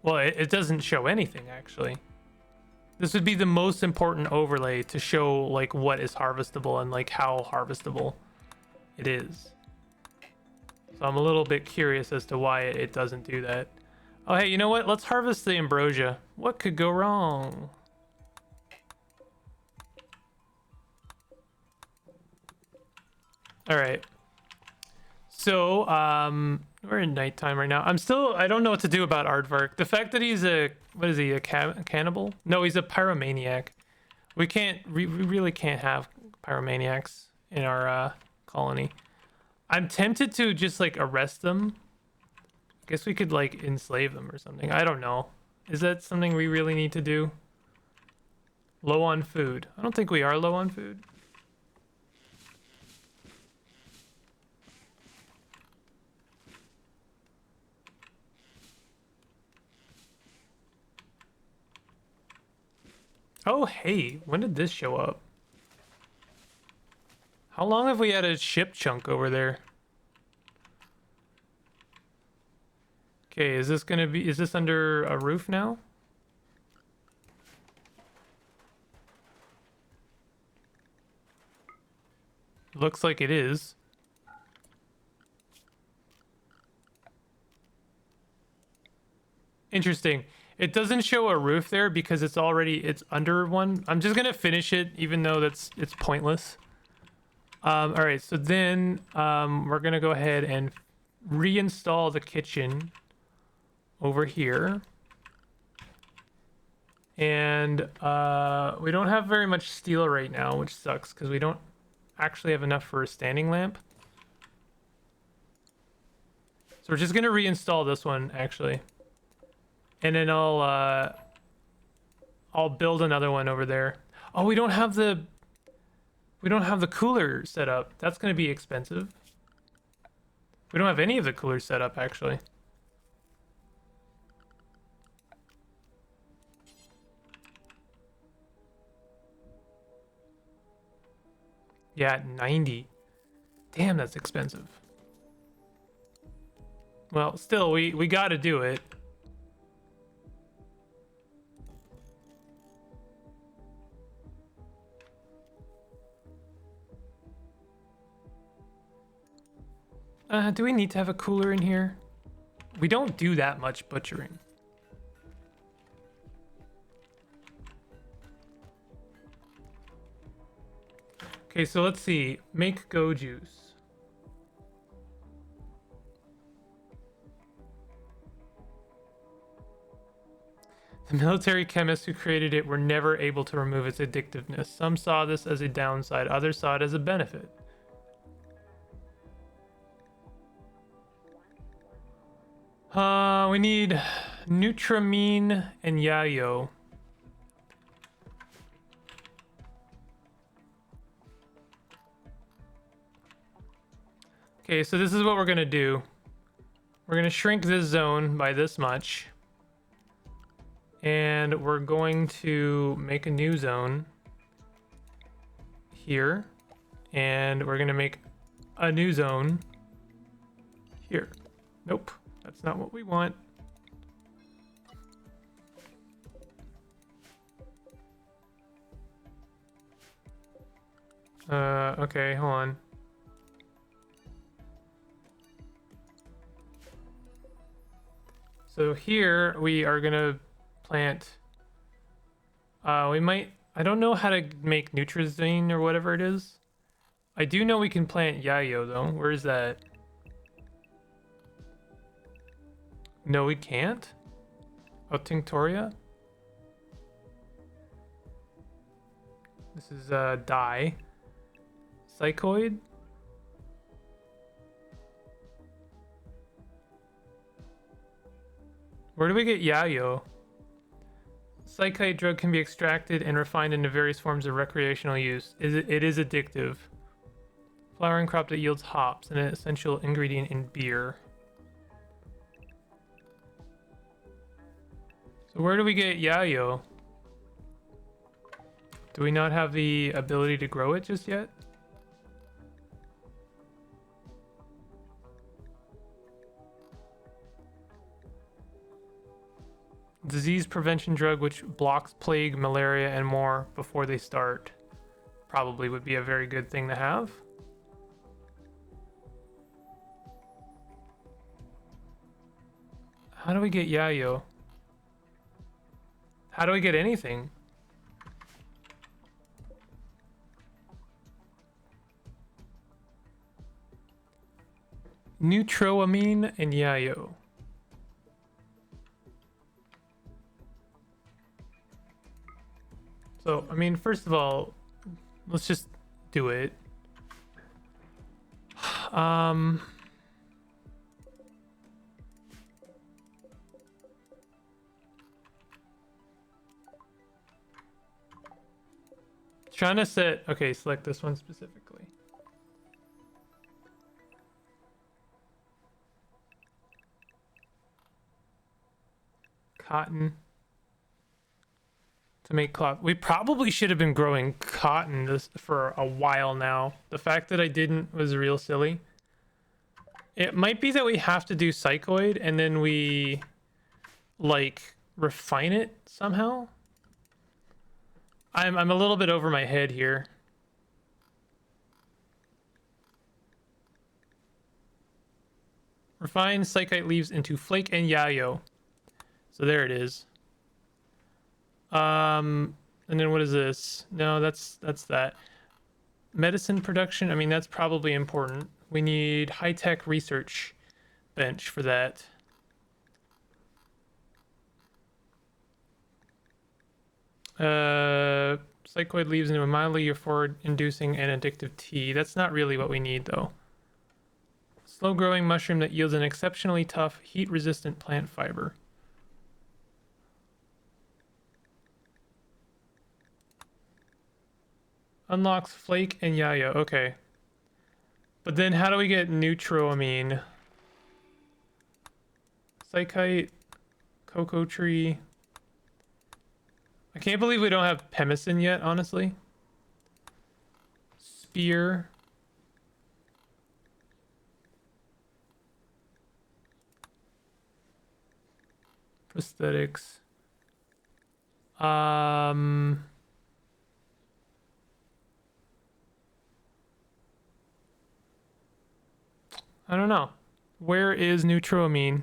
Speaker 1: Well, it doesn't show anything actually. This would be the most important overlay to show like what is harvestable and like how harvestable it is. So I'm a little bit curious as to why it doesn't do that. Oh, hey, you know what? Let's harvest the ambrosia. What could go wrong? All right. So, we're in nighttime right now. I don't know what to do about Aardvark. The fact that he's what is he, a cannibal? No, he's a pyromaniac. We really can't have pyromaniacs in our colony. I'm tempted to just like arrest them. I guess we could like enslave them or something. I don't know. Is that something we really need to do? Low on food. I don't think we are low on food. Oh, hey, when did this show up? How long have we had a ship chunk over there? Okay, is this under a roof now? Looks like it is. Interesting. It doesn't show a roof there because it's under one. I'm just gonna finish it even though it's pointless. All right, so then we're gonna go ahead and reinstall the kitchen over here. And we don't have very much steel right now, which sucks because we don't actually have enough for a standing lamp. So we're just gonna reinstall this one actually. And then I'll build another one over there. Oh, we don't have the cooler set up. That's gonna be expensive. We don't have any of the coolers set up actually. Yeah, 90. Damn, that's expensive. Well, still, we gotta do it. Do we need to have a cooler in here? We don't do that much butchering. Okay, so let's see. Make go juice. The military chemists who created it were never able to remove its addictiveness. Some saw this as a downside, others saw it as a benefit. We need Nutramine and Yayo. Okay, so this is what we're gonna do. We're gonna shrink this zone by this much. And we're going to make a new zone here. And we're gonna make a new zone here. Nope, that's not what we want. Okay, hold on. So here we are gonna plant. I don't know how to make Nutrazine or whatever it is. I do know we can plant Yayo though. Where is that? No, we can't. Oh, Tinctoria. This is dye. Psychoid. Where do we get Yayo? Psychite drug can be extracted and refined into various forms of recreational use. It is addictive. Flowering crop that yields hops, an essential ingredient in beer. So where do we get Yayo? Do we not have the ability to grow it just yet? Disease prevention drug which blocks plague, malaria, and more before they start. Probably would be a very good thing to have. How do we get Yayo? How do we get anything? Neutroamine and Yayo. So, I mean, first of all, let's just do it. Trying to set, okay, select this one specifically. Cotton. to make cloth. We probably should have been growing cotton this for a while now. The fact that I didn't was real silly. It might be that we have to do psychoid and then we like refine it somehow. I'm a little bit over my head here. Refine psychite leaves into flake and yayo. So there it is. And then what is this? No, that's that. Medicine production, I mean, that's probably important. We need high-tech research bench for that. Psychoid leaves into a mildly euphoric-inducing and addictive tea. That's not really what we need, though. Slow-growing mushroom that yields an exceptionally tough, heat-resistant plant fiber. Unlocks flake and yayo. Okay. But then how do we get neutroamine? Psychite, cocoa tree. I can't believe we don't have pemicin yet, honestly. Spear. Prosthetics. I don't know. Where is neutroamine?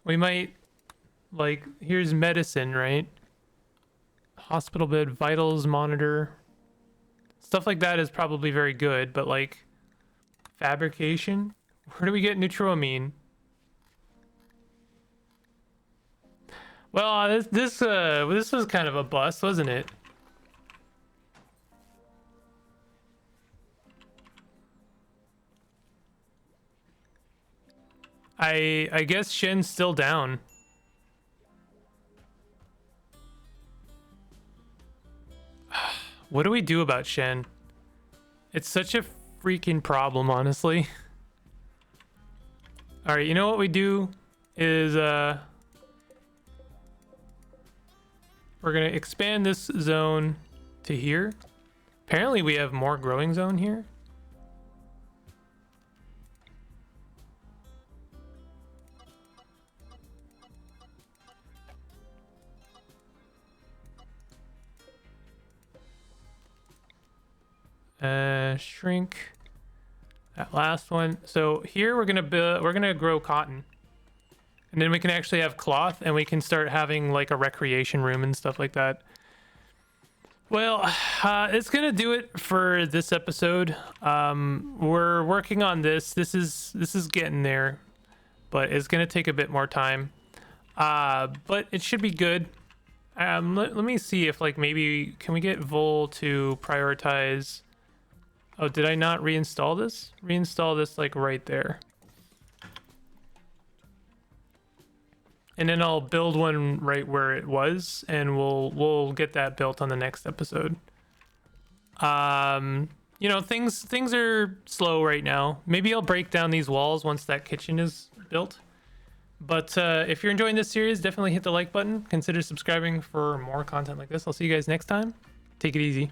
Speaker 1: We might, like, here's medicine, right? Hospital bed, vitals monitor. Stuff like that is probably very good, but like fabrication? Where do we get neutroamine? Well, this was kind of a bust, wasn't it? I guess Shen's still down. What do we do about Shen? It's such a freaking problem, honestly. All right, you know what we do is we're gonna expand this zone to here. Apparently we have more growing zone here. Shrink that last one. So here we're gonna grow cotton, and then we can actually have cloth, and we can start having like a recreation room and stuff like that. Well, it's gonna do it for this episode. We're working on this. This is getting there, but it's gonna take a bit more time. But it should be good. Let me see if like maybe can we get Vol to prioritize. Oh, did I not reinstall this? Reinstall this like right there. And then I'll build one right where it was, and we'll get that built on the next episode. You know, things are slow right now. Maybe I'll break down these walls once that kitchen is built. But if you're enjoying this series, definitely hit the like button. Consider subscribing for more content like this. I'll see you guys next time. Take it easy.